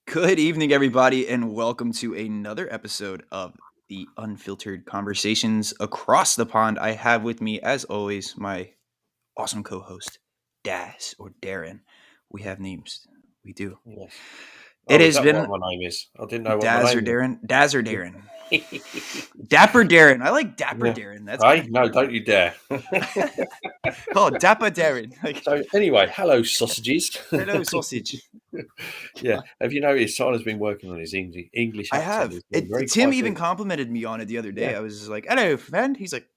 Good evening, everybody, and welcome to another episode of the Unfiltered Conversations Across the Pond. I have with me, as always, my awesome co-host, Daz or Darren. We have names. We do. Yes. It is has that been what my name is? I didn't know what Daz my or name Darren. Daz or Darren. is. Dapper Darren. I like Dapper Yeah. Darren. That's Hey, kind no, of don't you dare. Oh, Dapper Darren. Like, So anyway, hello sausages. hello, sausage. Yeah. Have you noticed Tyler's been working on his English I accent? have. He's been very Tim quite even good. complimented me on it the other day. Yeah. I was just like, hello, friend. He's like,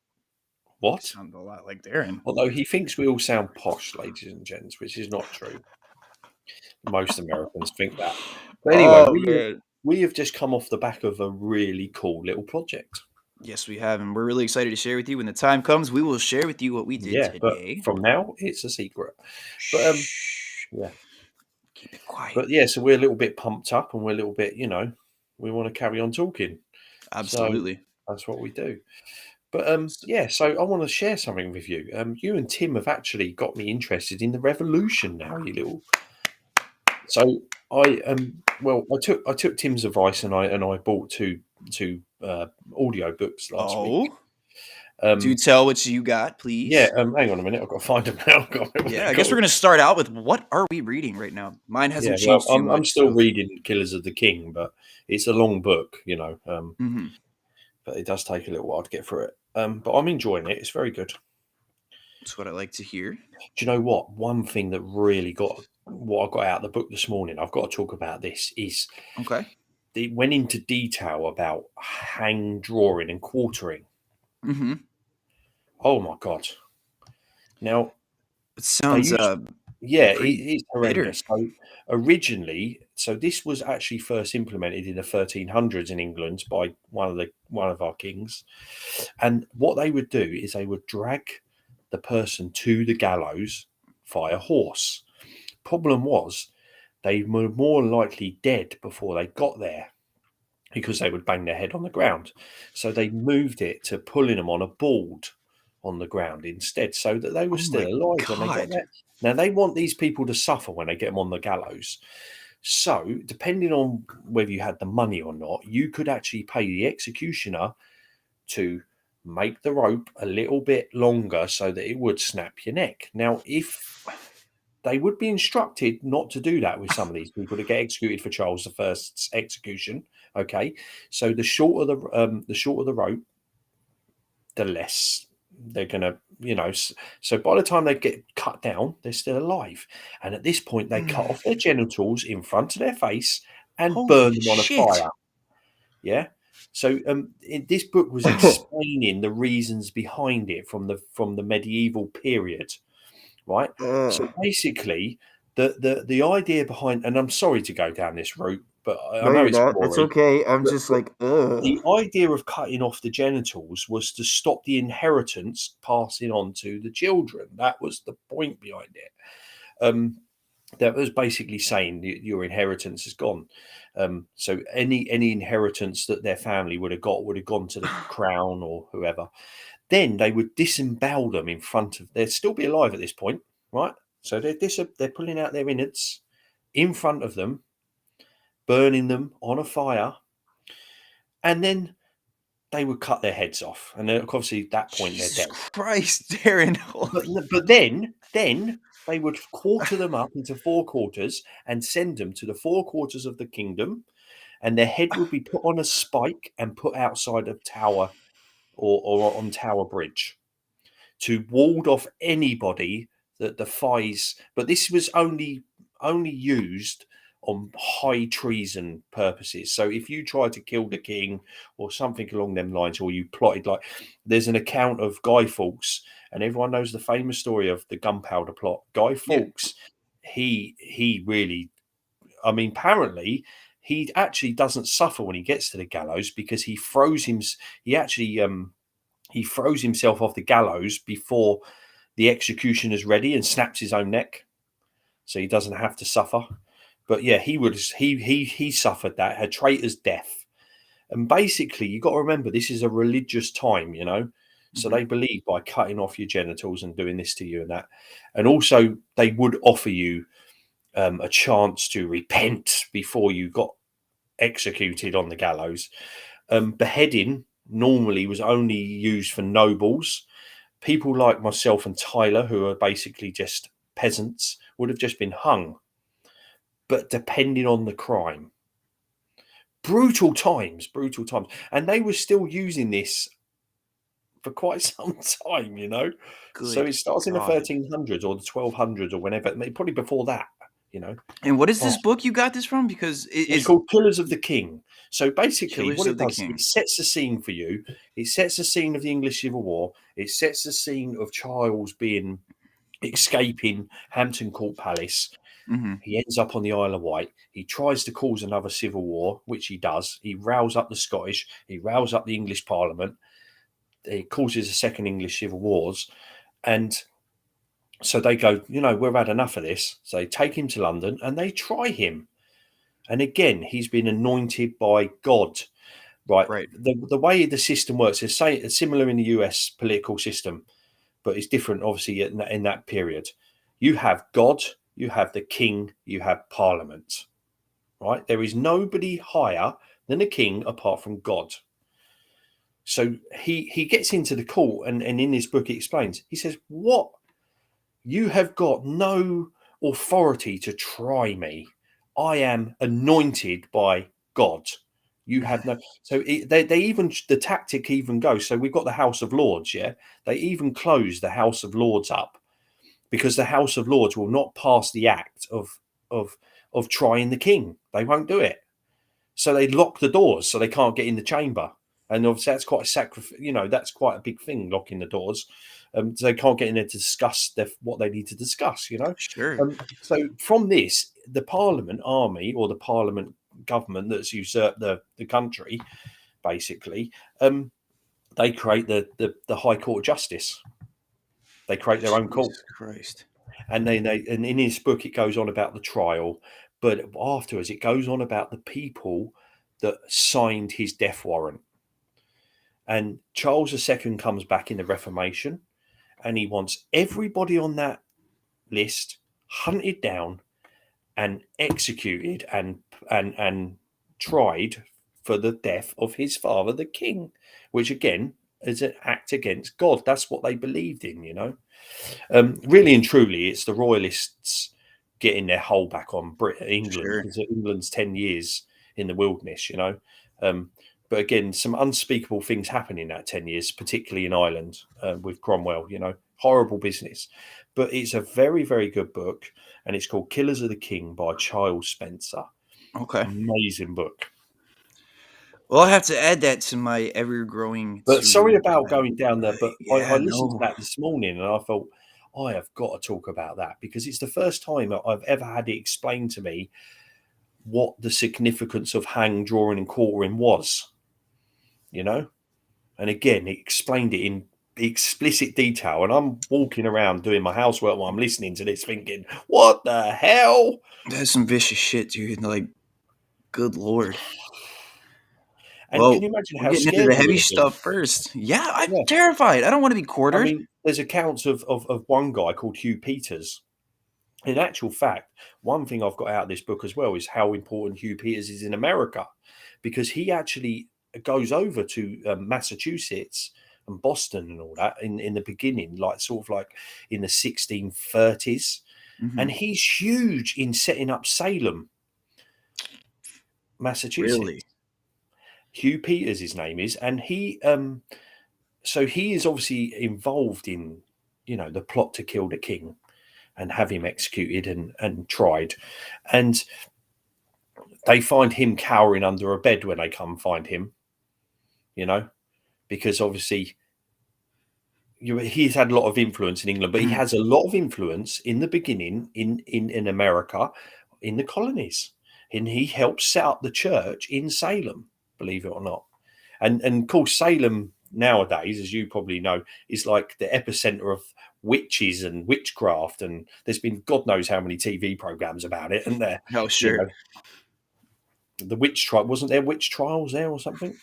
you What? sound a lot like Darren. Although he thinks we all sound posh, ladies and gents, which is not true. Most Americans think that. But anyway, Oh, man. we have just come off the back of a really cool little project. Yes, we have, and we're really excited to share with you. When the time comes, we will share with you what we did Yeah, but today. from now it's a secret. But Shh. yeah. Keep it quiet. But yeah, so we're a little bit pumped up and we're a little bit, we want to carry on talking. Absolutely. So that's what we do. But yeah, so I want to share something with you. You and Tim have actually got me interested in the revolution now, you little. So I took Tim's advice and I bought two audio books last week. Do tell what you got, please. Yeah, hang on a minute, I've got to find them now. I guess we're gonna start out with what are we reading right now? Mine hasn't changed too much. I'm still reading Killers of the King, but it's a long book, but it does take a little while to get through it. But I'm enjoying it. It's very good. That's what I like to hear. Do you know what? One thing that really got what I got out of the book this morning, I've got to talk about this, is it went into detail about hang drawing and quartering. Mm-hmm. Oh my God. Now, it sounds it's horrendous. So originally, this was actually first implemented in the 1300s in England by one of our kings, and what they would do is they would drag the person to the gallows via horse. Problem was, they were more likely dead before they got there because they would bang their head on the ground. So they moved it to pulling them on a board on the ground instead, so that they were still alive when they got there. Now they want these people to suffer when they get them on the gallows. So depending on whether you had the money or not, you could actually pay the executioner to make the rope a little bit longer so that it would snap your neck. Now, if they would be instructed not to do that with some of these people to get executed for Charles I's execution. Okay, so the shorter the rope, the less they're going to, so by the time they get cut down, they're still alive. And at this point, they cut off their genitals in front of their face and burn Holy them on a shit. fire. Yeah. So this book was explaining the reasons behind it from the medieval period, right? So basically, the idea behind, and I'm sorry to go down this route, but I No, know you're it's not. It's gory. okay. I'm But, just but like, ugh. the idea of cutting off the genitals was to stop the inheritance passing on to the children. That was the point behind it. That was basically saying your inheritance is gone. So any inheritance that their family would have gone to the crown or whoever. Then they would disembowel them in front of. They'd still be alive at this point, right? So they're pulling out their innards in front of them, burning them on a fire, and then they would cut their heads off. And then obviously at that point they're Jesus dead. Christ, Darren. But then they would quarter them up into four quarters and send them to the four quarters of the kingdom, and their head would be put on a spike and put outside a tower or on Tower Bridge to ward off anybody that defies. But this was only used on high treason purposes. So if you tried to kill the king or something along them lines, or you plotted, like there's an account of Guy Fawkes, and everyone knows the famous story of the Gunpowder Plot. Guy Yeah. Fawkes, he really, I mean, apparently he actually doesn't suffer when he gets to the gallows because he throws him. He actually he throws himself off the gallows before the execution is ready and snaps his own neck, so he doesn't have to suffer. But yeah, he suffered that, a traitor's death. And basically, you got to remember, this is a religious time, so they believe by cutting off your genitals and doing this to you and that. And also, they would offer you a chance to repent before you got executed on the gallows. Beheading normally was only used for nobles. People like myself and Tyler, who are basically just peasants, would have just been hung. But depending on the crime, brutal times. And they were still using this for quite some time. So Good it starts in the God. 1300s or the 1200s or whenever, probably before that. And what is this Oh, book you got this from? Because it it's is called Killers of the King. So basically, Killers what it of the does, King. it sets the scene for you. It sets the scene of the English Civil War. It sets the scene of Charles escaping Hampton Court Palace. He ends up on the Isle of Wight. He tries to cause another civil war, which he does. He rows up the Scottish. He rows up the English Parliament. He causes a second English Civil Wars. And so they go, we've had enough of this. So they take him to London and they try him. And again, he's been anointed by God. Right. Right. The way the system works is similar in the US political system, but it's different, obviously, in that period. You have God, you have the king, you have parliament. Right? There is nobody higher than a king apart from God. So he gets into the court, and in his book he explains. He says, "What? You have got no authority to try me. I am anointed by God. You have no." So they even, the tactic even goes. So we've got the House of Lords. Yeah, they even close the House of Lords up because the House of Lords will not pass the act of trying the king. They won't do it. So they lock the doors so they can't get in the chamber. And obviously that's quite a sacrifice. That's quite a big thing, locking the doors. So they can't get in there to discuss what they need to discuss. Sure. So from this, the Parliament army or the Parliament government that's usurped the country, basically, they create the High Court of Justice. They create their own court. Jesus Christ. And and in his book it goes on about the trial, but afterwards it goes on about the people that signed his death warrant. And Charles II comes back in the Reformation, and he wants everybody on that list hunted down and executed and tried for the death of his father, the king, which again is an act against God. That's what they believed in. Really and truly, it's the royalists getting their hold back on England, Sure. because England's 10 years in the wilderness. Um, But again, some unspeakable things happen in that 10 years, particularly in Ireland with Cromwell, horrible business. But it's a very, very good book. And it's called Killers of the King by Charles Spencer. Okay. Amazing book. Well, I'll have to add that to my ever-growing But to sorry read about pile. going down there. But I Yeah, listened to no. that this morning and I thought, I have got to talk about that because it's the first time I've ever had it explained to me what the significance of hang, drawing, and quartering was. And again, it explained it in explicit detail. And I'm walking around doing my housework while I'm listening to this, thinking, "What the hell?" That's some vicious shit, dude. Like, good lord. And can Well, you imagine we're how getting into scared the he would heavy have been? stuff first. Yeah, I'm Yeah, terrified. I don't want to be I quartered. mean, there's accounts of one guy called Hugh Peters. In actual fact, one thing I've got out of this book as well is how important Hugh Peters is in America, because he actually goes over to Massachusetts and Boston and all that in the beginning, like sort of like in the 1630s, Hmm. and he's huge in setting up Salem, Massachusetts. Really? Hugh Peters, his name is, and so he is obviously involved in the plot to kill the king and have him executed and tried. And they find him cowering under a bed when they come find him, you know, because obviously he's had a lot of influence in England, but he Mhm. has a lot of influence in the beginning in America, in the colonies. And he helped set up the church in Salem, believe it or not. And of course, Salem nowadays, as you probably know, is like the epicenter of witches and witchcraft. And there's been God knows how many TV programs about it. And there, Oh, you sure. know, the witch trial, wasn't there witch trials there or something?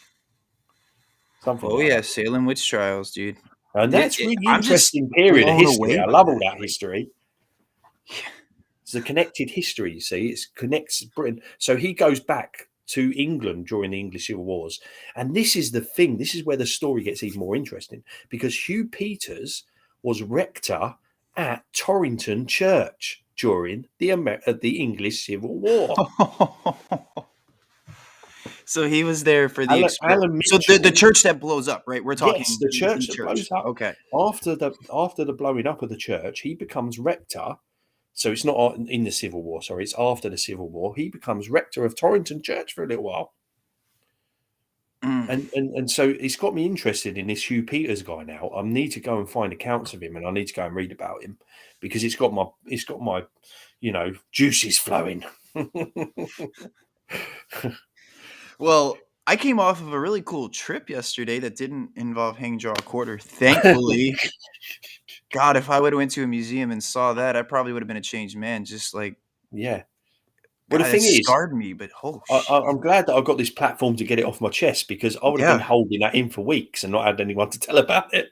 Something Oh like yeah, that. Salem witch trials, dude. And that's really I'm just interesting period of blown history. away I by love all that. that Like, history. It's a connected history, you see. It connects Britain. So he goes back to England during the English Civil Wars. And this is the thing. This is where the story gets even more interesting because Hugh Peters was rector at Torrington Church during the English Civil War. so he was there for the Alan so the Mitchell. church that blows up, right? We're Yes, talking the the church that church. blows up Okay. after the blowing up of the church, he becomes rector. So it's not in the Civil War. Sorry, it's after the Civil War. He becomes rector of Torrington Church for a little while, Mm. and so it's got me interested in this Hugh Peters guy now. I need to go and find accounts of him, and I need to go and read about him because it's got my juices flowing. Well, I came off of a really cool trip yesterday that didn't involve hang draw quarter. Thankfully, God, if I would have went to a museum and saw that, I probably would have been a changed man. Just like Yeah. Well, the God, it thing is, scarred me. But oh shit, I'm glad that I've got this platform to get it off my chest because I would have been yeah. holding that in for weeks and not had anyone to tell about it.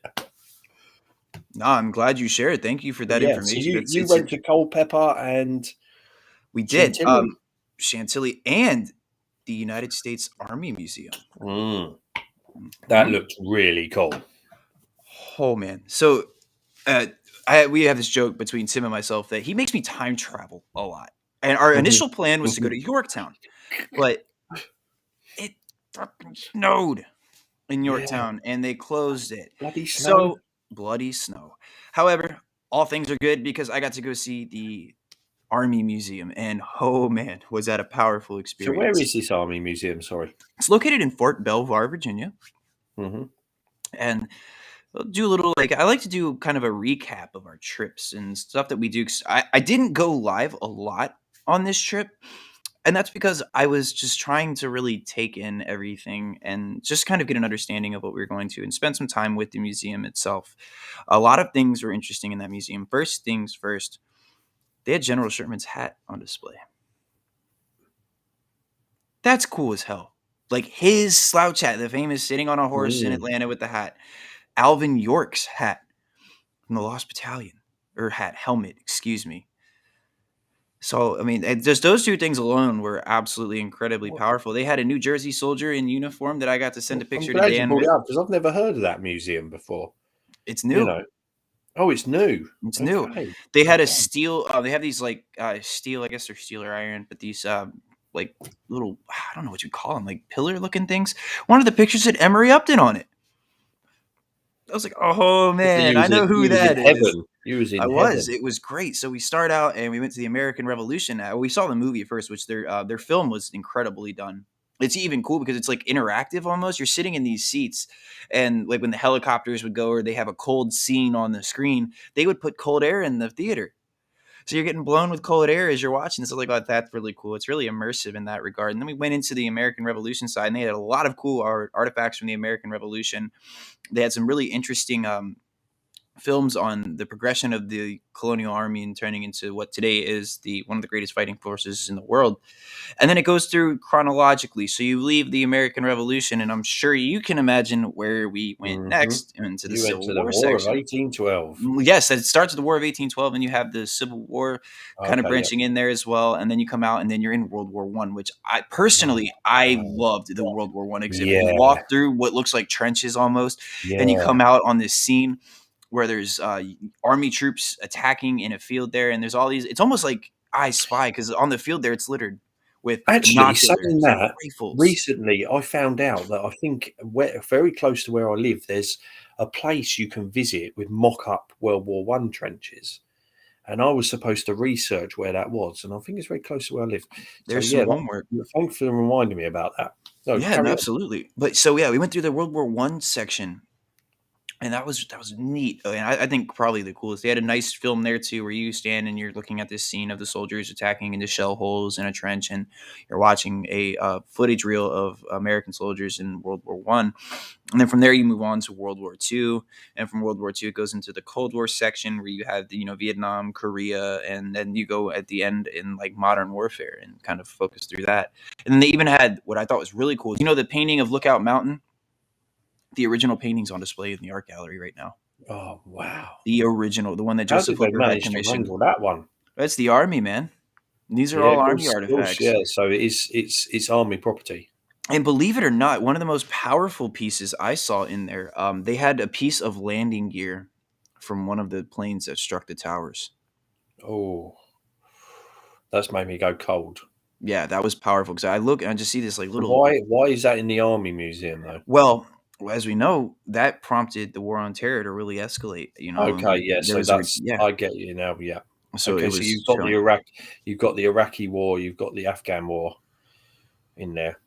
No, I'm glad you shared. Thank you for But that yeah, so information. you went to Culpepper and We did Chantilly. Chantilly and the United States Army Museum. Mm, that Mhm. looked really cool. Oh man, so uh, we have this joke between Tim and myself that he makes me time travel a lot. And our Mhm, initial plan was to go mhm. to Yorktown, but it fucking snowed in Yeah, Yorktown and they closed it. bloody snow. So bloody snow. However, all things are good because I got to go see the Army Museum, and oh man, was that a powerful So where experience. is this army museum? Sorry. It's located in Fort Belvoir, Virginia, Hmm. and we'll do a little like I like to do kind of a recap of our trips and stuff that we do. 'Cause I didn't go live a lot on this trip, and that's because I was just trying to really take in everything and just kind of get an understanding of what we were going to and spend some time with the museum itself. A lot of things were interesting in that museum. First things first, they had General Sherman's hat on display. That's cool as hell. Like his slouch hat, the famous sitting on a horse in Mm. Atlanta with the hat. Alvin York's hat from the Lost Battalion, or hat, helmet, excuse me. So, I mean, just those two things alone were absolutely incredibly Well, powerful. They had a New Jersey soldier in uniform that I got to send a I'm picture to glad you Dan brought it with. up because I've never heard of that museum before. It's You new. know. Oh, it's new. It's new. Okay. They had a Okay. steel. They have these like steel. I guess they're steel or iron, but these like little, I don't know what you call them, like pillar looking things. One of the pictures had Emery Upton on it. I was like, oh So man, I know who you was in that is. heaven. You was I in was. heaven. It was great. So we start out and we went to the American Revolution. We saw the movie at first, which their film was incredibly done. It's even cool because it's like interactive almost. You're sitting in these seats, and like when the helicopters would go or they have a cold scene on the screen, they would put cold air in the theater. So you're getting blown with cold air as you're watching. So like, oh, that's really cool. It's really immersive in that regard. And then we went into the American Revolution side, and they had a lot of cool artifacts from the American Revolution. They had some really interesting films on the progression of the colonial army and turning into what today is the one of the greatest fighting forces in the world. And then it goes through chronologically. So you leave the American Revolution, and I'm sure you can imagine where we went Hmm. next into the You went Civil to the War War of section. 1812. Yes, it starts with the War of 1812, and you have the Civil War kind of Okay, yeah. branching in there as well. And then you come out, and then you're in World War One, which I Oh, personally I wow. loved the World War One exhibit. You Yeah, walk through what looks like trenches almost, and you yeah. come out on this scene where there's army troops attacking in a field there, and there's all these. It's almost like I Spy because on the field there, it's littered with Actually, saying binoculars and that, rifles. recently I found out that I think very close to where I live, there's a place you can visit with mock-up World War One trenches. And I was supposed to research where that was, and I think it's very close to where I live. So There's yeah, some homework. thanks for reminding me about that. So Yeah, no, carry on. absolutely. But so yeah, we went through the World War One section, and that was neat. And I think probably the coolest. They had a nice film there too, where you stand and you're looking at this scene of the soldiers attacking into shell holes in a trench, and you're watching a footage reel of American soldiers in World War One. And then from there you move on to World War Two, and from World War Two it goes into the Cold War section where you have the Vietnam, Korea, and then you go at the end in like modern warfare and kind of focus through that. And then they even had what I thought was really cool. The painting of Lookout Mountain, the original painting's on display in the art gallery right now. Oh wow! The original, the one that How did Joseph they Hooker had manage to commissioned. wrangle that one? That's the army, man. These are Yeah, all army of course, yeah. artifacts. So it's army property. And believe it or not, one of the most powerful pieces I saw in there, they had a piece of landing gear from one of the planes that struck the towers. Oh, that's made me go cold. Yeah, that was powerful because I look and I just see this like So little. why is that in the army museum though? Well, as we know, that prompted the war on terror to really escalate. Okay, yeah. There So was a that's yeah. I get you now. Yeah. So it Okay, so was showing. You've got the Iraqi war, you've got the Afghan war in there.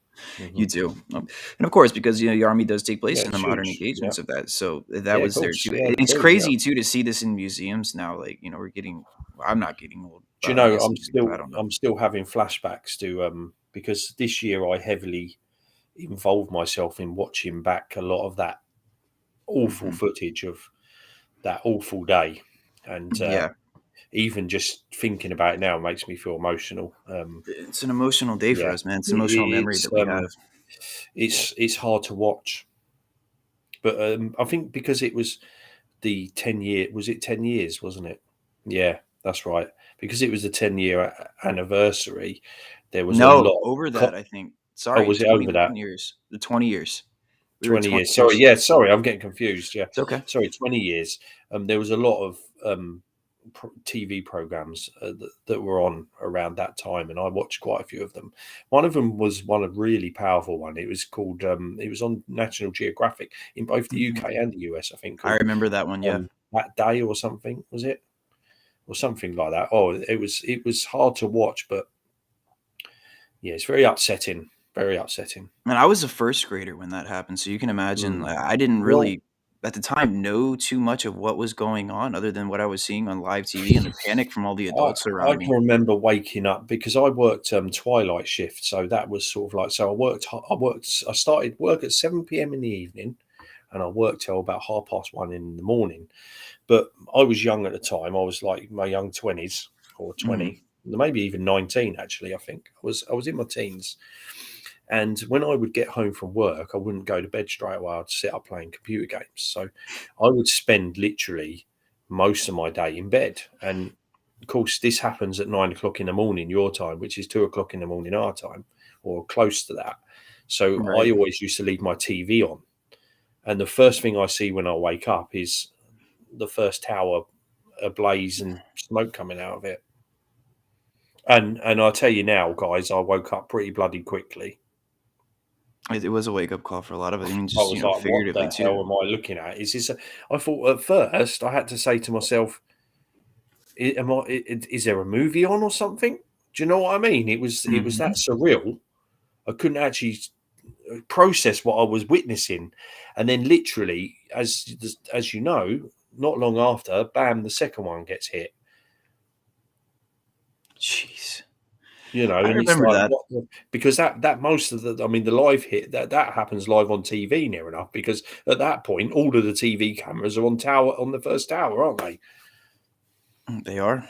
You Hmm. do, and of course, because the army does take Yeah, place in the it's modern huge. Yeah, engagements of that, so that yeah, of was there course. too. Yeah, It's true. Yeah. crazy too to see this in museums now. Like we're getting. Well, I'm not getting old. Do you I know guess some people. I don't know. I'm still having flashbacks to because this year I heavily involved myself in watching back a lot of that awful Hmm. footage of that awful day, and Yeah, even just thinking about it now makes me feel emotional. it's an emotional day for Yeah, us, man. It's an emotional memory that we have. it's hard to watch, but I think because it was the 10 year, was it 10 years, wasn't it? Yeah, that's right. Because it was the 10-year anniversary, there was a No, lot of over that, I think. oh, Sorry, was it over that? 21 years. The 20 years. We were at 20 20 years. Sorry, years. yeah, sorry, I'm getting confused. Yeah, It's okay. sorry, 20 years. There was a lot of TV programs that were on around that time, and I watched quite a few of them. One of them was one of really powerful one. It was called. It was on National Geographic in both the Mhm. UK and the US, I think. I Called remember that one. Yeah. That Day or something, was it, or something like that? Oh, it was hard to watch, but yeah, it's very upsetting. Very upsetting. And I was a first grader when that happened, so you can imagine, Mm. I didn't Well, really, at the time, know too much of what was going on other than what I was seeing on live TV and the panic from all the I adults I around can me. remember waking up because I worked twilight shift, so that was sort of like so. I started work at 7 p.m. in the evening, and I worked till about 1:30 in the morning. But I was young at the time. I was like my young 20s or Mhm. 20, maybe even 19. Actually, I think I was in my teens. And when I would get home from work, I wouldn't go to bed straight away. I'd sit up playing computer games. So I would spend literally most of my day in bed. And of course, this happens at 9 o'clock in the morning, your time, which is 2 o'clock in the morning, our time, or close to that. So I Right. always used to leave my TV on. And the first thing I see when I wake up is the first tower ablaze and smoke coming out of it. And I'll tell you now, guys, I woke up pretty bloody quickly. It was a wake up call for a lot of us. I mean, I just was like, what figuratively the too. hell am I looking at? Is this I thought at first I had to say to myself, is there a movie on or something? Do you know what I mean? It was that Hmm. surreal. I couldn't actually process what I was witnessing. And then literally, as you know, not long after, bam, the second one gets hit. Jeez, I And it's remember like that. what because that most of the, I mean, the live hit that happens live on TV near enough, because at that point all of the TV cameras are on the first tower, aren't they? They are,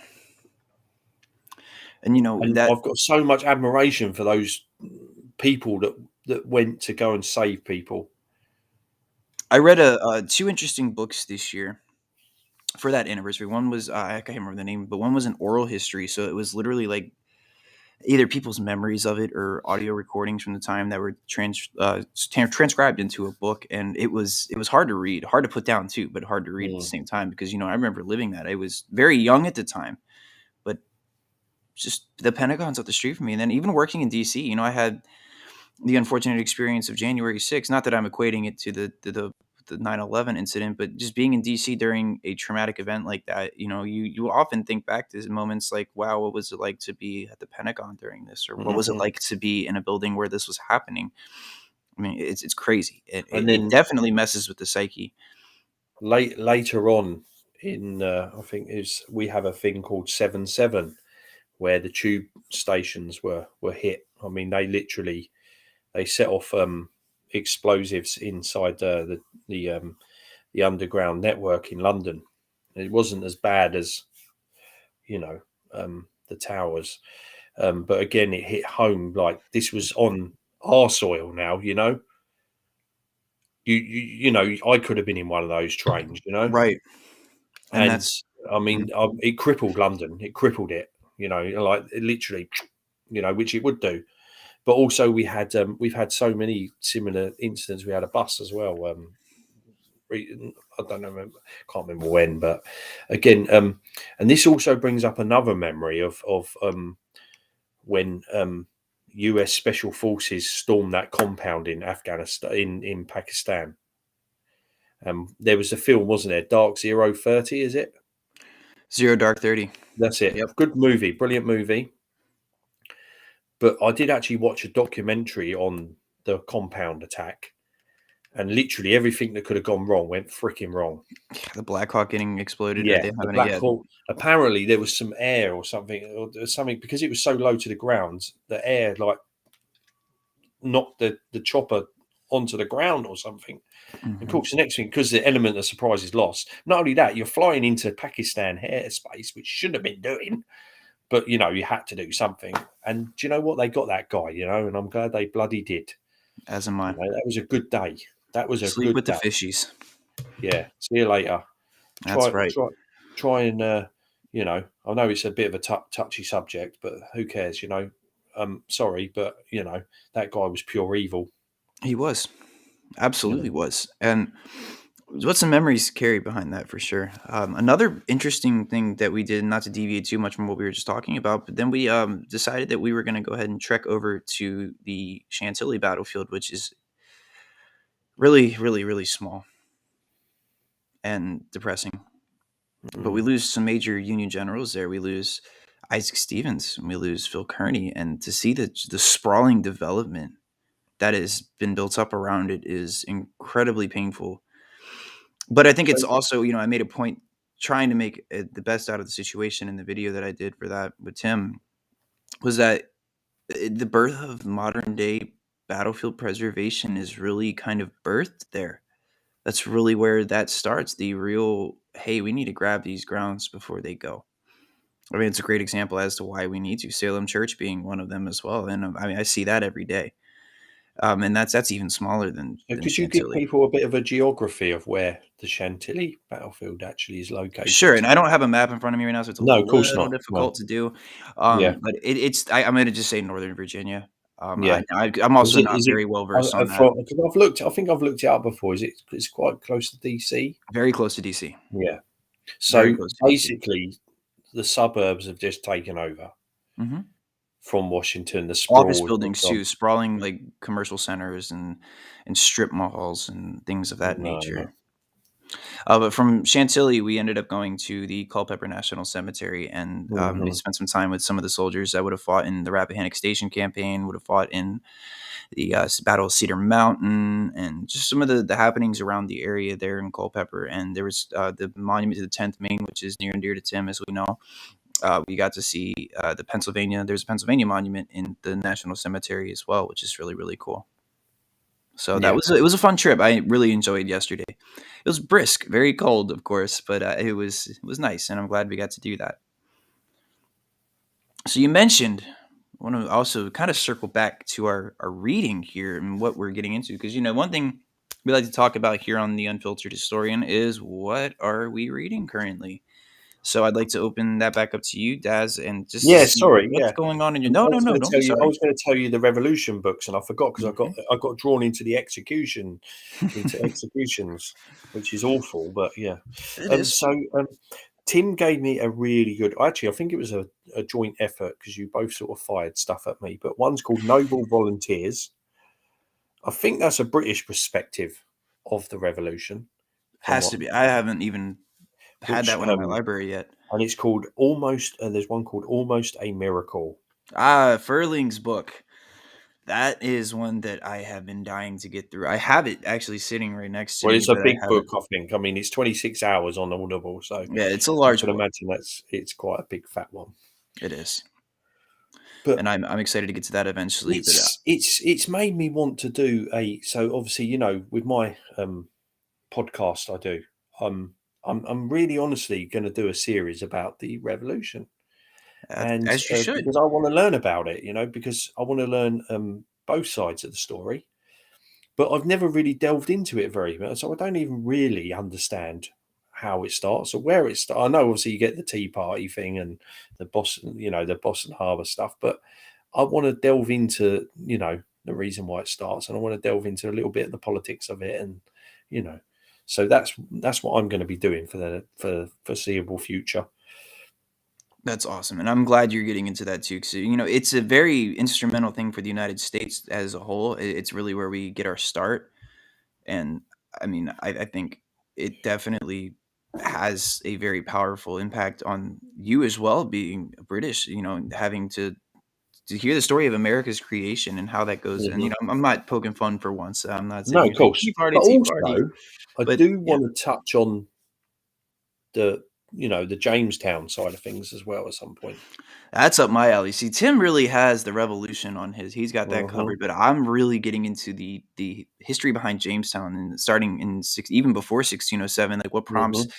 and And that I've got so much admiration for those people that went to go and save people. I read two interesting books this year for that anniversary. One was I can't remember the name, but one was an oral history. So it was literally like either people's memories of it or audio recordings from the time that were transcribed into a book, and it was hard to read, hard to put down too, but hard to read at the Mm, same time because I remember living that. I was very young at the time, but just the Pentagon's up the street from me, and then even working in DC, I had the unfortunate experience of January 6th. Not that I'm equating it to the 9/11 incident, but just being in DC during a traumatic event like that, you often think back to moments like, wow, what was it like to be at the Pentagon during this, or what was it mm. like to be in a building where this was happening? I mean, it's crazy. It, And it, it then definitely messes with the psyche. later on in I think is we have a thing called 7/7, where the tube stations were hit. I mean, they set off explosives inside the underground network in London. It wasn't as bad as you know the towers, but again, it hit home. Like, this was on our soil now. I could have been in one of those trains. Right. And And that's I mm, mean, it crippled London. It crippled it. Like, it literally, which it would do. But also, we've had so many similar incidents. We had a bus as well. I don't know, can't remember when, but again, and this also brings up another memory of when U.S. Special Forces stormed that compound in Afghanistan, in Pakistan. There was a film, wasn't there? Dark 030, is it? Zero Dark 30. That's it. Yep. Good movie, brilliant movie. But I did actually watch a documentary on the compound attack, and literally everything that could have gone wrong went freaking wrong. The Black Hawk getting exploded, or Yeah, they the haven't Black yet. Hawk. Apparently, there was some air or there was something, because it was so low to the ground. The air like knocked the chopper onto the ground or something. And of Hmm. course, the next thing, because the element of surprise is lost. Not only that, you're flying into Pakistan airspace, which shouldn't have been doing, but you had to do something. And do you know what? They got that guy. And I'm glad they bloody did. As am I. That was a good day. That was a Sleep good with the day. fishies. Yeah. See you later. That's Try right. try try and I know it's a bit of a touchy subject, but who cares? Sorry, but that guy was pure evil. He was. You Absolutely know. was. And what some memories carry behind that for sure. Another interesting thing that we did, not to deviate too much from what we were just talking about, but then we decided that we were going to go ahead and trek over to the Chantilly Battlefield, which is really, really, really small and depressing. But we Mm. lose some major Union generals there. We lose Isaac Stevens, and we lose Phil Kearny, and to see the sprawling development that has been built up around it is incredibly painful. But I think So it's also, I made a point trying to make the best out of the situation in the video that I did for that with Tim was that the birth of modern day battlefield preservation is really kind of birthed there. That's really where that starts. The real, hey, we need to grab these grounds before they go. I mean, it's a great example as to why we need to. Salem Church being one of them as well, and I mean, I see that every day. And that's even smaller than could you give Chantilly. people a bit of a geography of where the Chantilly battlefield actually is Sure, located? and I don't have a map in front of me right now, so it's a No, of course little not. No. difficult to do. Yeah. But I'm going to just say Northern Virginia. Yeah. I'm Is also it? not Is it? very well versed on that. Because I've looked. I think I've looked it up before. It's quite close to DC. Very close to DC. Yeah. Very So close to DC. basically, the suburbs have just taken over. from Washington, the Office sprawl. buildings too, sprawling like commercial centers and strip malls and things of that No, no. nature. But from Chantilly, we ended up going to the Culpepper National Cemetery and Mhm. spent some time with some of the soldiers that would have fought in the Rappahannock Station campaign, would have fought in the Battle of Cedar Mountain, and just some of the happenings around the area there in Culpepper. And there was the monument to the 10th Maine, which is near and dear to Tim, as we know. We got to see there's a Pennsylvania monument in the National Cemetery as well, which is really, really cool. So Yeah. it was a fun trip. I really enjoyed yesterday. It was brisk, very cold, of course, but it was nice, and I'm glad we got to do that. So you mentioned, I want to also kind of circle back to our reading here and what we're getting into, because one thing we like to talk about here on the Unfiltered Historian is what are we reading currently. So I'd like to open that back up to you, Daz, and just to Yeah, see sorry, what's yeah. going on in your. I No, no, was no, gonna don't tell be you I sorry. was gonna tell you the Revolution books, and I forgot because Okay. I got drawn into executions, which is awful, but yeah. It is. So, Tim gave me a really good actually, I think it was a joint effort because you both sort of fired stuff at me, but one's called Noble Volunteers. I think that's a British perspective of the revolution from Has what to be. I haven't even had which, that one in my library yet. and it's called Almost and there's one called Almost a Miracle. Furling's book. That is one that I have been dying to get through. I have it actually sitting right next to Well, me, it's a but I big book, haven't. I think. I mean, it's 26 hours on Audible, so Yeah, it's a I large can book. imagine it's quite a big fat one. It is, But and I'm excited to get to that eventually. But it's made me want to do a so obviously, with my podcast I do, um I'm really honestly going to do a series about the revolution, and as you should. because I want to learn about it, because I want to learn both sides of the story. But I've never really delved into it very much, so I don't even really understand how it starts or where it starts. I know obviously you get the Tea Party thing and the Boston Harbor stuff, but I want to delve into the reason why it starts, and I want to delve into a little bit of the politics of it, and you know, so that's what I'm going to be doing for the foreseeable future. That's awesome, and I'm glad you're getting into that too, because it's a very instrumental thing for the United States as a whole. It's really where we get our start, and I mean, I think it definitely has a very powerful impact on you as well, being British. Having to hear the story of America's creation and how that goes. And Mhm. I'm not poking fun for once. I'm not No, sitting of here saying course, Tea Party, but Tea Party. also I But do yeah, want to touch on the Jamestown side of things as well at some point. that's up my alley. See, Tim really has the revolution on his. He's got that Mhm. covered. But I'm really getting into the history behind Jamestown and starting in even before 1607. Like what prompts Mhm.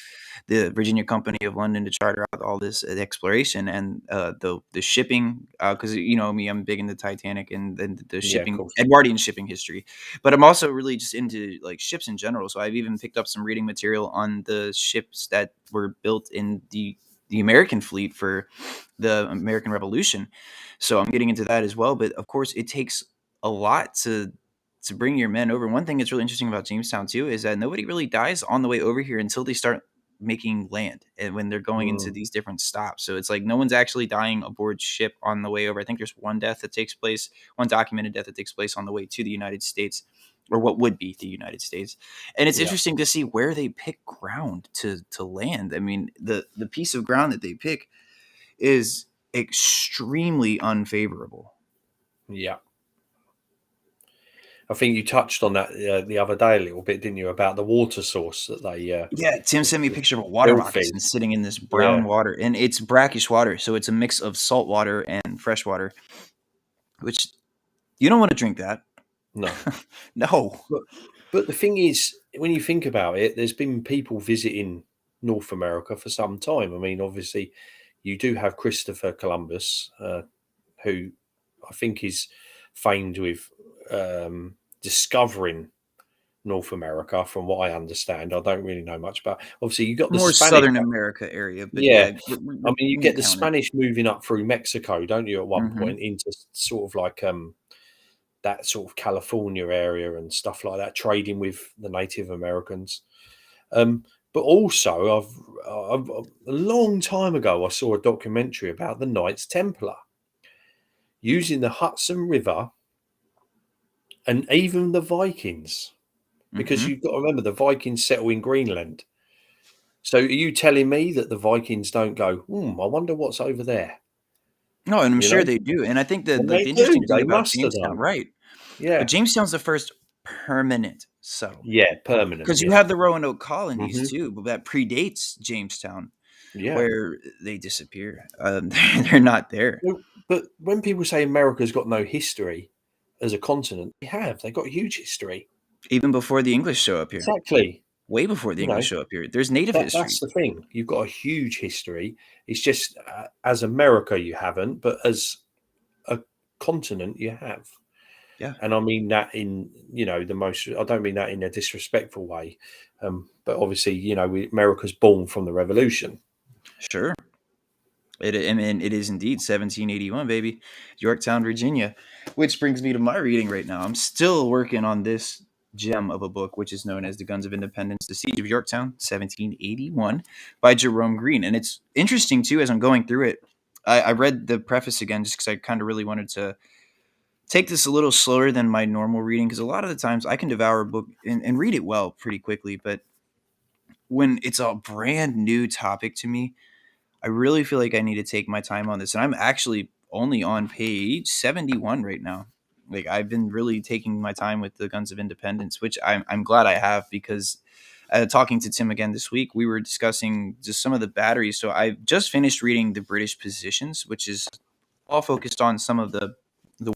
the Virginia Company of London to charter out all this exploration and the shipping. Because me, I'm big into Titanic and then the Yeah, of shipping, course. Edwardian shipping history. But I'm also really just into like ships in general. So I've even picked up some reading material on the ships that were built in the American fleet for the American Revolution. So I'm getting into that as well. But of course, it takes a lot to bring your men over. One thing that's really interesting about Jamestown too is that nobody really dies on the way over here until they start making land and when they're going into Mm, these different stops. So it's like no one's actually dying aboard ship on the way over. I think there's one death that takes place, one documented death that takes place on the way to the United States, or what would be the United States. And it's yeah, interesting to see where they pick ground to land. I mean, the piece of ground that they pick is extremely unfavorable. yeah. I think you touched on that the other day a little bit, didn't you, about the water source that Yeah, Tim sent me a the picture of a water moccasin filthies. sitting in this Yeah, brown water, and it's brackish water, so it's a mix of salt water and fresh water, which you don't want to drink that. no. No. But but the thing is, when you think about it, there's been people visiting North America for some time. I mean, obviously, you do have Christopher Columbus, who I think is famed with discovering North America, from what I understand. I don't really know much about. Obviously, you got the More Spanish. Southern America area, but Yeah, yeah, I mean, you we can get the count it. Spanish moving up through Mexico, don't you? At one Mhm. point, into sort of like that sort of California area and stuff like that, trading with the Native Americans. Um, but also, I've a long time ago, I saw a documentary about the Knights Templar. using the Hudson River, and even the Vikings, because Mm-hmm. you've got to remember the Vikings settle in Greenland. So are you telling me that the Vikings don't go, I wonder what's over there? No, and I'm You sure know? they do. And I think that And like they the do. interesting thing They about must have Jamestown, done. right? Yeah. Jamestown's the first permanent settle Yeah, permanent, because you yeah. have the Roanoke colonies Mhm. too, but that predates Jamestown, Yeah. where they disappear. They're not there. Well, but when people say America's got no history as a continent, they have. They've got huge history. Even before the English show up here, Exactly. way before the You know, English show up here, there's native that's history. the thing. You've got a huge history. It's just as America, you haven't, but as a continent, you have. Yeah, And I mean that in, the most, I don't mean that in a disrespectful way. But obviously, America's born from the revolution. sure. I mean, it is indeed 1781, baby, Yorktown, Virginia. Which brings me to my reading right now. I'm still working on this gem of a book, which is known as The Guns of Independence, The Siege of Yorktown, 1781, by Jerome Green. And it's interesting, too, as I'm going through it. I read the preface again just because I kind of really wanted to take this a little slower than my normal reading, because a lot of the times I can devour a book and read it well pretty quickly. But when it's a brand new topic to me, I really feel like I need to take my time on this. And I'm actually only on page 71 right now. Like I've been really taking my time with the Guns of Independence, which I'm glad I have because talking to Tim again this week, we were discussing just some of the batteries. So I just finished reading the British positions, which is all focused on some of the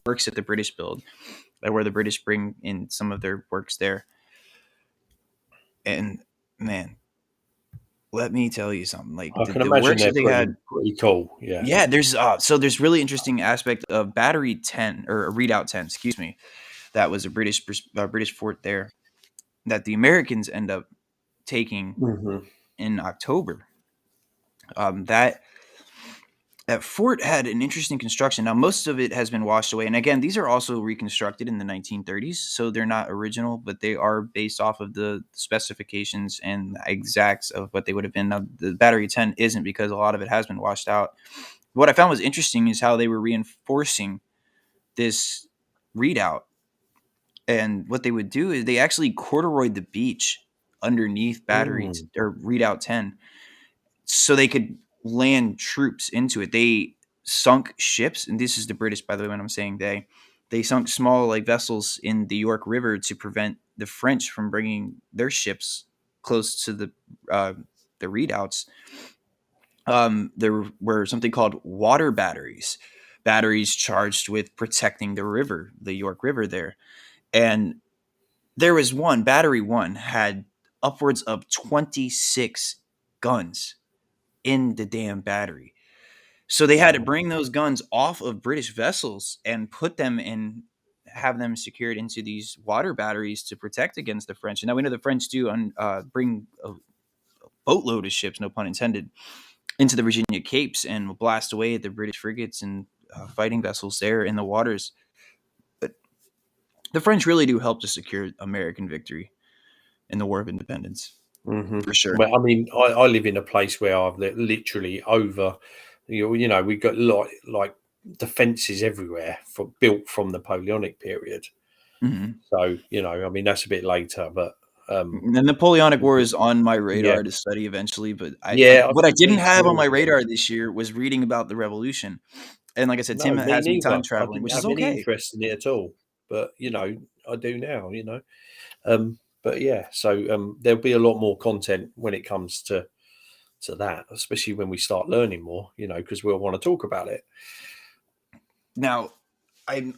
works that the British build, where the British bring in some of their works there. And man, let me tell you something. Like I can the imagine works that they're they had. pretty cool. Yeah. Yeah, there's really interesting aspect of Battery 10 or Redoubt 10, excuse me. That was a British fort there that the Americans end up taking Hmm. in October. That fort had an interesting construction. Now most of it has been washed away, and again, these are also reconstructed in the 1930s, so they're not original, but they are based off of the specifications and exacts of what they would have been. Now the Battery 10 isn't because a lot of it has been washed out. What I found was interesting is how they were reinforcing this readout. And what they would do is they actually corduroyed the beach underneath Mm. or Redoubt 10 so they could land troops into it. They sunk ships, and this is the British, by the way, when I'm saying they sunk small like vessels in the York River to prevent the French from bringing their ships close to uh, the redoubts. There were something called water batteries, batteries charged with protecting the river, the York River there. And there was one, battery one had upwards of 26 guns in the damn battery. So they had to Wow. bring those guns off of British vessels and put them in, have them secured into these water batteries to protect against the French. And now we know the French do bring a boatload of ships, no pun intended, into the Virginia Capes and will blast away at the British frigates and fighting vessels there in the waters. But the French really do help to secure American victory in the War of Independence, Hmm. for sure. Well, I mean, I live in a place where I've literally over, we've got like defences everywhere built from the Napoleonic period. Hmm. So, I mean, that's a bit later, but The Napoleonic War is on my yeah, radar to study eventually, but yeah, what I didn't me have on too. my radar this year was reading about the Revolution. And like I said, No, Tim me has me time neither. I traveling, didn't which is have any okay. interest in it at all, but I do now. But yeah, so there'll be a lot more content when it comes to that, especially when we start learning more, because we'll want to talk about it. Now, I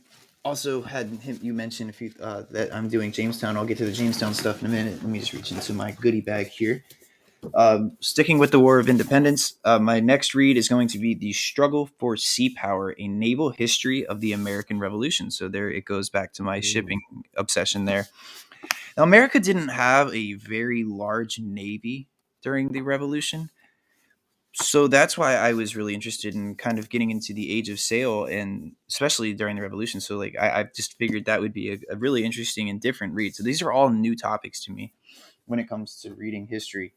also had you mention if you that I'm doing Jamestown. I'll get to the Jamestown stuff in a minute. Let me just reach into my goodie bag here. Sticking with the War of Independence, my next read is going to be The Struggle for Sea Power, a Naval History of the American Revolution. So there it goes back to my Mm. shipping obsession there. Now, America didn't have a very large navy during the Revolution. So that's why I was really interested in kind of getting into the age of sail, and especially during the Revolution. So like I just figured that would be a really interesting and different read. So these are all new topics to me when it comes to reading history.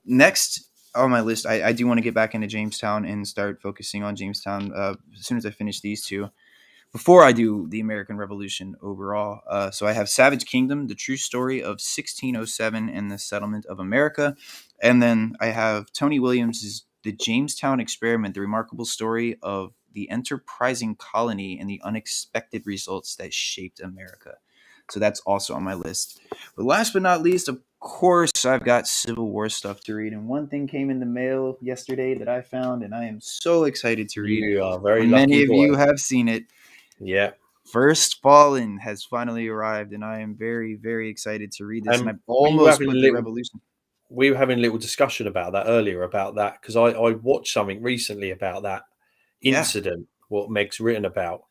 Next, on my list. I do want to get back into Jamestown and start focusing on Jamestown as soon as I finish these two. Before I do the American Revolution overall, so I have Savage Kingdom, the true story of 1607 and the settlement of America, and then I have Tony Williams's The Jamestown Experiment, the remarkable story of the enterprising colony and the unexpected results that shaped America. So that's also on my list. But last but not least, of course, I've got Civil War stuff to read, and one thing came in the mail yesterday that I found, and I am so excited to read. You are a very Many lucky of boy. you have seen it. Yeah. First Fallen has finally arrived, and I am very, very excited to read this. And I We were almost having a put the little Revolution. we were having a little discussion about that earlier, about that, because I watched something recently about that Yeah, incident, what Meg's written about.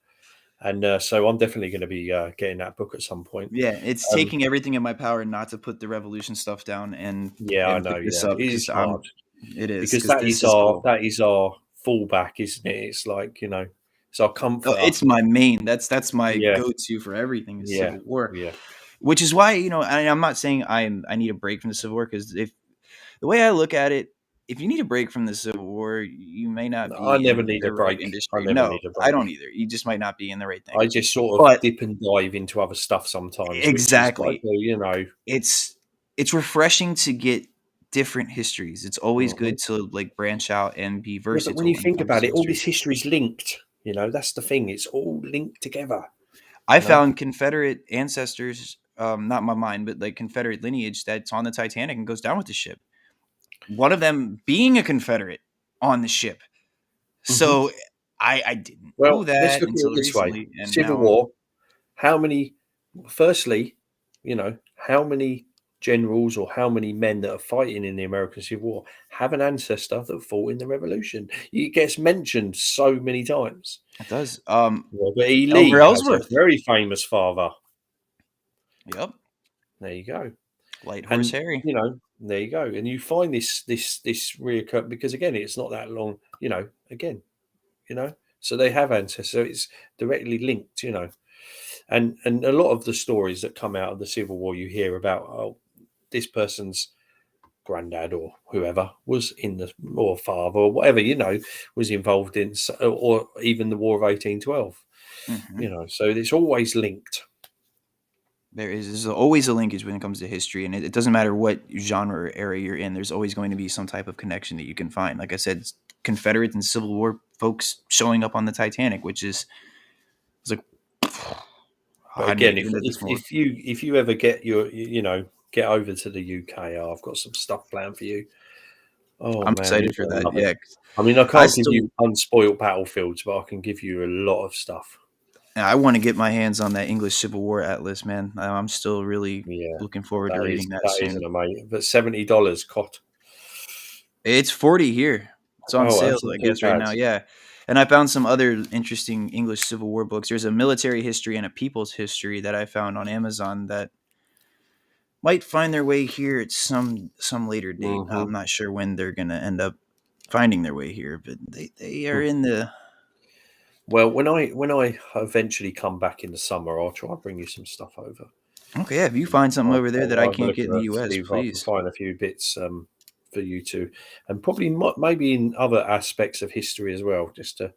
And so I'm definitely going to be getting that book at some point. yeah. It's Um, taking everything in my power not to put the Revolution stuff down yeah, I and pick know. this Yeah, up it because is I'm. hard It is because because this is cool. that is our fallback, isn't it? It's like, it's our Oh, comforter. it's my main. That's my Yeah, go-to for everything is yeah, Civil War, yeah. which is why I'm not saying I need a break from the Civil War because if the way I look at it, if you need a break from the Civil War, you may not I be never in need a the right break. I industry. never No, need a I break. don't either. You just might not be in the right thing. I just sort of But dip and dive into other stuff sometimes, which is like, exactly, well. it's refreshing to get different histories. It's always Mhm. good to like branch out and be Yeah, but when versatile you when it think comes about to it, all history. this history is linked. That's the thing. It's all linked together. I You know. found Confederate ancestors, not my mine, but like Confederate lineage that's on the Titanic and goes down with the ship. One of them being a Confederate on the ship. Hmm. So I didn't know Well, let's that look at it until this way: recently, and Civil now War. How many? Firstly, how many generals or how many men that are fighting in the American Civil War have an ancestor that fought in the Revolution? It gets mentioned so many times. it does. Robert E. Elmer Lee has a Ellsworth. very famous father. Yep. There you go. Light Horse And Harry. there you go. And you find this reoccur because again, it's not that long. Again, so they have ancestors. So it's directly linked. And a lot of the stories that come out of the Civil War, you hear about, oh, this person's granddad or whoever was in the, or father or whatever, was involved in, or even the War of 1812. Hmm. So it's always linked. There's always a linkage when it comes to history, and it doesn't matter what genre or era you're in. There's always going to be some type of connection that you can find. Like I said, Confederate and Civil War folks showing up on the Titanic, which is it's like But I never again, even did this before. if you ever get get over to the UK, I've got some stuff planned for you. Oh I'm man, you're excited for gonna that. love it. Yeah, I mean, I I can't give still you unspoilt battlefields, but I can give you a lot of stuff. I want to get my hands on that English Civil War atlas, man. I'm still really Yeah, looking forward to reading that that is an soon. amazing. But $70 cost. It's 40 here. It's on Oh, sale, that's not I too guess, right bad. now. Yeah. And I found some other interesting English Civil War books. There's a military history and a people's history that I found on Amazon that might find their way here at some later date. Hmm. I'm not sure when they're gonna end up finding their way here, but they are in the. Well, when I eventually come back in the summer, I'll try and bring you some stuff over. Okay, yeah, if you find something over there that I I'll have a can't look get in at the it, U.S., see if I can please, find a few bits for you to, and probably maybe in other aspects of history as well, just to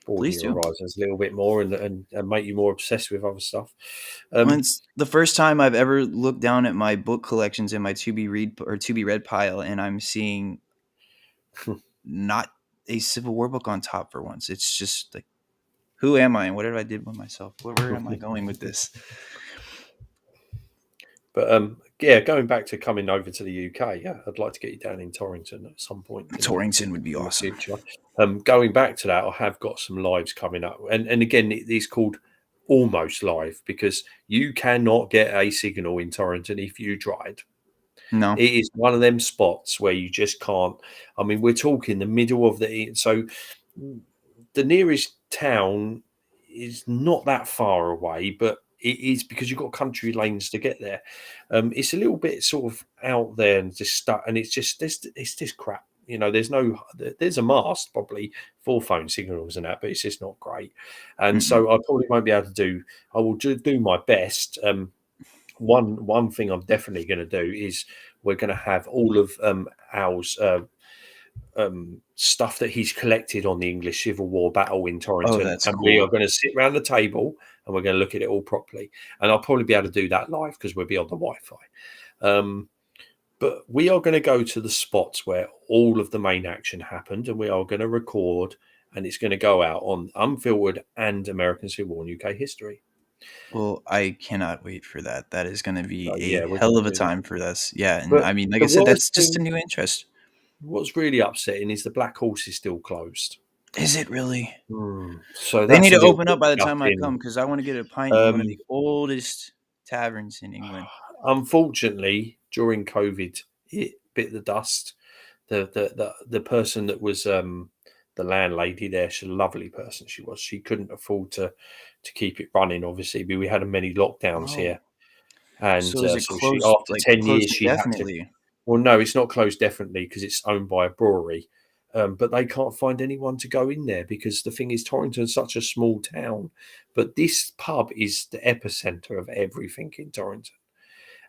broaden please your do. horizons a little bit more and make you more obsessed with other stuff. Well, Um, it's the first time I've ever looked down at my book collections in my to be read or to be read pile, and I'm seeing not a Civil War book on top for once. It's just like, who am I and what did I did with myself? Where am I going with this? but yeah, going back to coming over to the UK, yeah, I'd like to get you down in Torrington at some point, Torrington would be in the awesome. future. Going back to that, I have got some lives coming up, and again, it's called almost live because you cannot get a signal in Torrington if you tried. No. It is one of them spots where you just can't. I mean, we're talking the middle of so the nearest town is not that far away, but it is because you've got country lanes to get there. It's a little bit sort of out there and just stuck, and it's just crap. There's a mast probably for phone signals and that, but it's just not great. And Mm-mm. so I probably won't be able to do. I will do my best. One thing I'm definitely going to do is we're going to have all of ours. stuff that he's collected on the English Civil War battle in Oh, Torrington, that's and we are cool. going to sit around the table and we're going to look at it all properly. And I'll probably be able to do that live because we'll be on the Wi-Fi. But we are going to go to the spots where all of the main action happened, and we are going to record, and it's going to go out on Unfiltered and American Civil War and UK history. Well, I cannot wait for that. That is going to So be yeah, a we're hell going of a to do that. time for us. Yeah, and But I mean, like I the said, worst that's just a thing, new interest. what's really upsetting, is the Black Horse is still closed. Is it really? So They need that's a to little open bit up by the time I gutting. come because I want to get a pint in one of the Um, oldest taverns in England. Unfortunately, during COVID, it bit the dust. The person that was the landlady there, she's a lovely person. She was. She couldn't afford to keep it running. Obviously, but we had many lockdowns Oh, here, and so is it so she, closed? after Like 10 years, closed she had to. indefinitely? Well, no, it's not closed definitely because it's owned by a brewery. But they can't find anyone to go in there because the thing is, Torrington's such a small town. But this pub is the epicenter of everything in Torrington.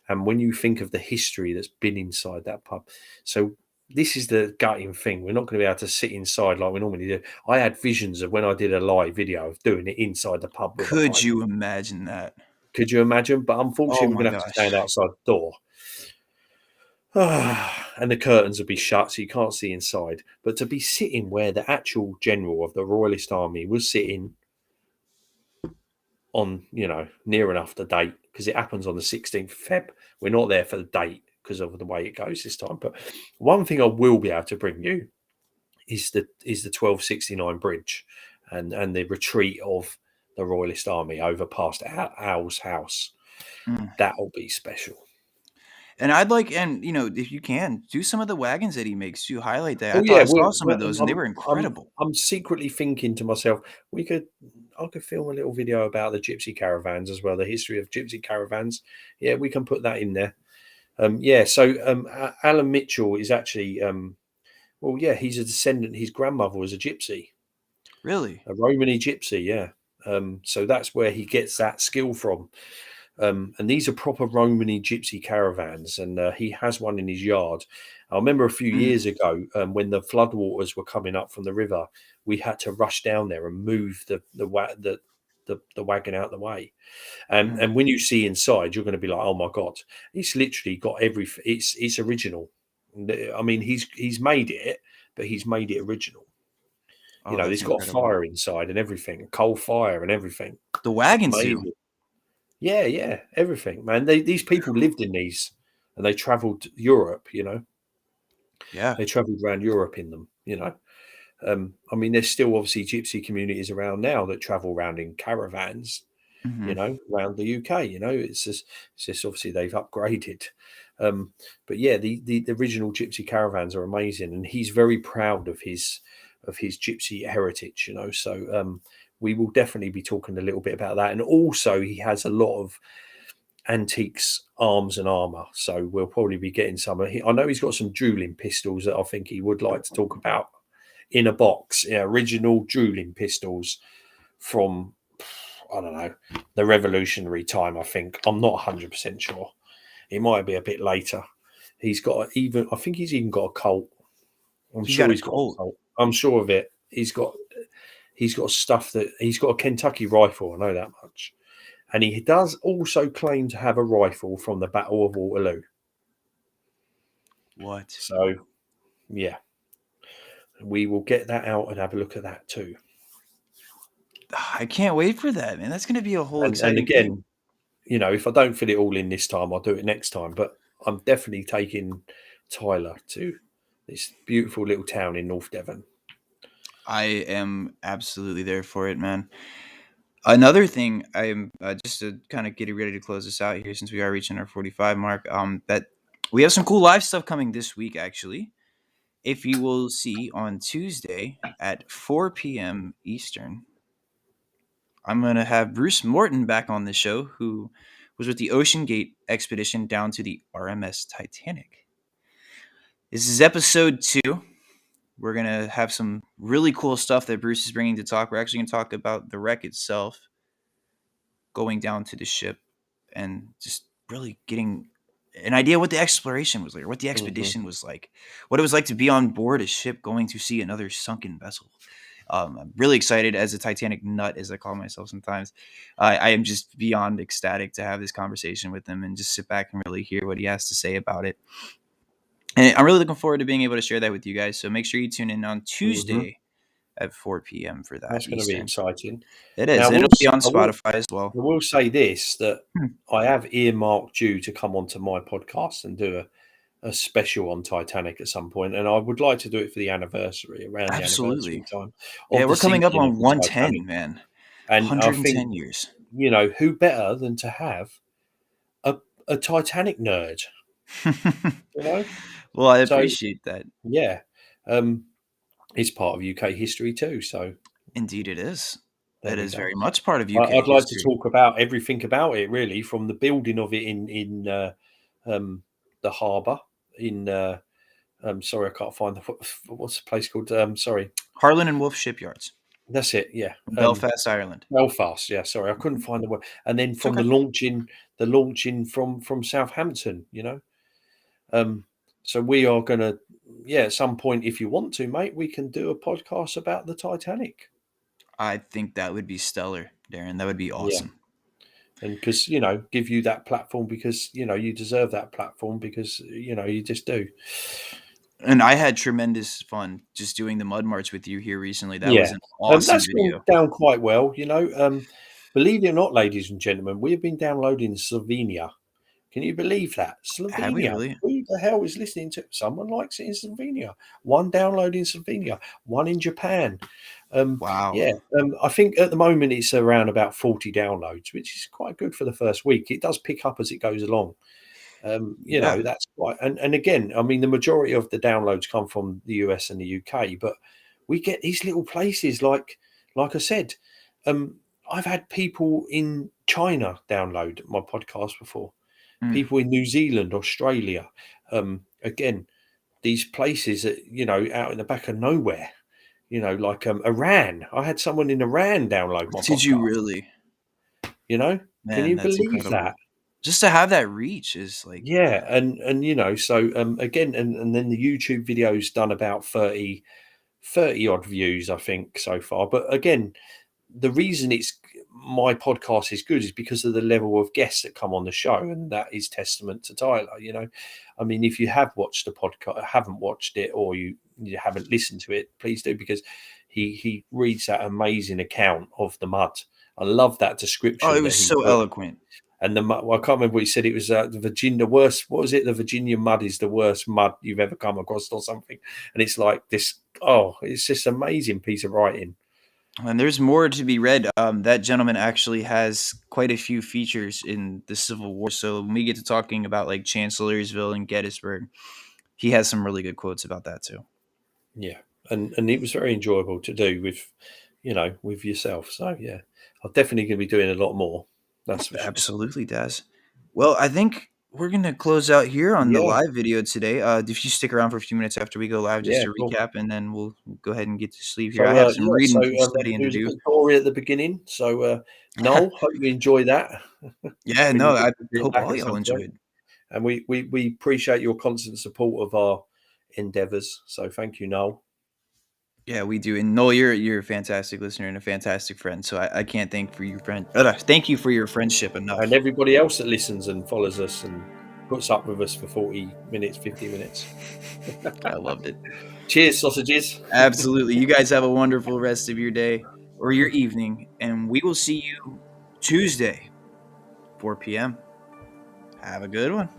And when you think of the history that's been inside that pub, so this is the gutting thing. We're not going to be able to sit inside like we normally do. I had visions of when I did a live video of doing it inside the pub with a Could pint. you imagine that? Could you imagine? But Oh unfortunately, we're my going to have to stand gosh. outside the door. And the curtains will be shut, so you can't see inside. But to be sitting where the actual general of the Royalist Army was sitting on, near enough the date, because it happens on the 16th of Feb. We're not there for the date because of the way it goes this time. But one thing I will be able to bring you is the 1269 bridge and the retreat of the Royalist Army over past Owl's house. Mm. That'll be special. And I'd like, and if you can, do some of the wagons that he makes to highlight that. I Oh thought yeah, I saw some of those, and they were I'm incredible. I'm secretly thinking to myself, I could film a little video about the gypsy caravans as well, the history of gypsy caravans. Yeah, we can put that in there. Yeah, so Alan Mitchell is actually, well, yeah, he's a descendant. His grandmother was a gypsy, Really? a Romany gypsy. Yeah, so that's where he gets that skill from. And these are proper Romany gypsy caravans, and he has one in his yard. I remember a few Mm. years ago when the floodwaters were coming up from the river, we had to rush down there and move the wagon out of the way. Mm. And when you see inside, you're going to be like, "Oh my god!" It's literally got every. It's original. I mean, he's made it, but he's made it original. Oh, that's It's got a incredible. fire inside and everything, a coal fire and everything. The wagons do. Amazing. Yeah, yeah, everything, man. These people lived in these, and they travelled Europe. Yeah. They travelled around Europe in them. I mean, there's still obviously gypsy communities around now that travel around in caravans. Hmm. Around the UK. It's just obviously they've upgraded. Um, but yeah, the original gypsy caravans are amazing, and he's very proud of his gypsy heritage. So we will definitely be talking a little bit about that, and also he has a lot of antiques, arms, and armor. So we'll probably be getting some. I know he's got some dueling pistols that I think he would like to talk about in a box. Yeah, original dueling pistols from, I don't know, the Revolutionary time. I think I'm not 100% sure. It might be a bit later. He's got even. I think he's even got a Colt. I'm He's sure got a he's got a Colt. Colt. I'm sure of it. He's got stuff that he's got a Kentucky rifle. I know that much. And he does also claim to have a rifle from the Battle of Waterloo. What? So, yeah, we will get that out and have a look at that too. I can't wait for that, man. That's going to be a whole And exciting thing. again, if I don't fit it all in this time, I'll do it next time. But I'm definitely taking Tyler to this beautiful little town in North Devon. I am absolutely there for it, man. Another thing, I'm just to kind of getting ready to close this out here since we are reaching our 45 mark. That we have some cool live stuff coming this week, actually. If you will see on Tuesday at 4 p.m. Eastern, I'm going to have Bruce Morton back on the show, who was with the Ocean Gate expedition down to the RMS Titanic. This is episode 2. We're going to have some really cool stuff that Bruce is bringing to talk. We're actually going to talk about the wreck itself, going down to the ship, and just really getting an idea what the exploration was like, or what the Mhm. expedition was like, what it was like to be on board a ship going to see another sunken vessel. I'm really excited as a Titanic nut, as I call myself sometimes. I am just beyond ecstatic to have this conversation with him and just sit back and really hear what he has to say about it. And I'm really looking forward to being able to share that with you guys. So make sure you tune in on Mhm. Tuesday at 4 p.m. for that That's gonna be Eastern. exciting. It Now, is. And it'll be on Spotify as well. I will say this, that Hmm, I have earmarked you to come onto my podcast and do a special on Titanic at some point, and I would like to do it for the anniversary, around the absolutely. anniversary time Yeah, of the we're coming up sinking of on the 110, Titanic. man. And I think, 110 years. who better than to have a Titanic nerd, you know? Well, I So, appreciate that. yeah, um, it's part of UK history too, so Indeed, it is. there It we is go. very much part of UK I'd like to history. talk about everything about it, really, from the building of it um, the harbour in, sorry, I can't find what's the place called? Sorry, Harlan and Wolff shipyards that's it. Yeah, in Belfast, Ireland. Belfast. Yeah, sorry, I couldn't find the word. And then It's from okay. the launching from Southampton. Um, so we are gonna, yeah, at some point, if you want to, mate, we can do a podcast about the Titanic. I think that would be stellar, Darren. That would be Yeah, awesome. and because give you that platform, because you deserve that platform, because you just do. And I had tremendous fun just doing the mud march with you here recently. That was Yeah, an awesome that's gone video. down quite well. Believe it or not, ladies and gentlemen, we have been downloading Slovenia. Can you believe that? Have we Slovenia. really? Who the hell is listening to someone likes it in Slovenia? One download in Slovenia, one in Japan. Wow. Yeah, I think at the moment it's around about 40 downloads, which is quite good for the first week. It does pick up as it goes along. Yeah. That's quite, and again, I mean, the majority of the downloads come from the US and the UK, but we get these little places like I said, um, I've had people in China download my podcast before, Mm. people in New Zealand, Australia, again, these places that out in the back of nowhere, like Iran. I had someone in Iran download my Did you podcast. really? You know, can Man, you that's believe that? incredible. Just to have that reach is like, Yeah, and so again, and then the YouTube video's done about 30 odd views, I think, so far. But again, the reason it's my podcast is good is because of the level of guests that come on the show, and that is testament to Tyler. I mean, if you have watched the podcast, haven't watched it, or you haven't listened to it, please do, because he reads that amazing account of the mud. I love that oh, it description that was he so put. eloquent. And well, I can't remember what he said. It was the Virginia worst. What was it? The Virginia mud is the worst mud you've ever come across, or something. And it's like this. Oh, it's just amazing piece of writing. And there's more to be read. That gentleman actually has quite a few features in the Civil War. So when we get to talking about like Chancellorsville and Gettysburg, he has some really good quotes about that too. Yeah, and it was very enjoyable to do with, with yourself. So yeah, I'm definitely going to be doing a lot more. That's for sure. Absolutely, Daz. Well, I think we're gonna close out here on the Yeah, live video today. If you stick around for a few minutes after we go live, just yeah, to cool. recap, and then we'll go ahead and get to sleep here. I So have some yeah, so reading, some studying there to was a do. Victoria at the beginning. So Noel, hope you enjoy that Yeah, when no, you get I to do it hope back all at y'all some point. enjoyed. And we appreciate your constant support of our endeavors. So thank you, Noel. Yeah, we do. And Noel, you're a fantastic listener and a fantastic friend. So I can't thank you for your friendship And enough. everybody else that listens and follows us and puts up with us for 40 minutes, 50 minutes. I loved it. Cheers, sausages. Absolutely. You guys have a wonderful rest of your day or your evening, and we will see you Tuesday, 4 p.m. Have a good one.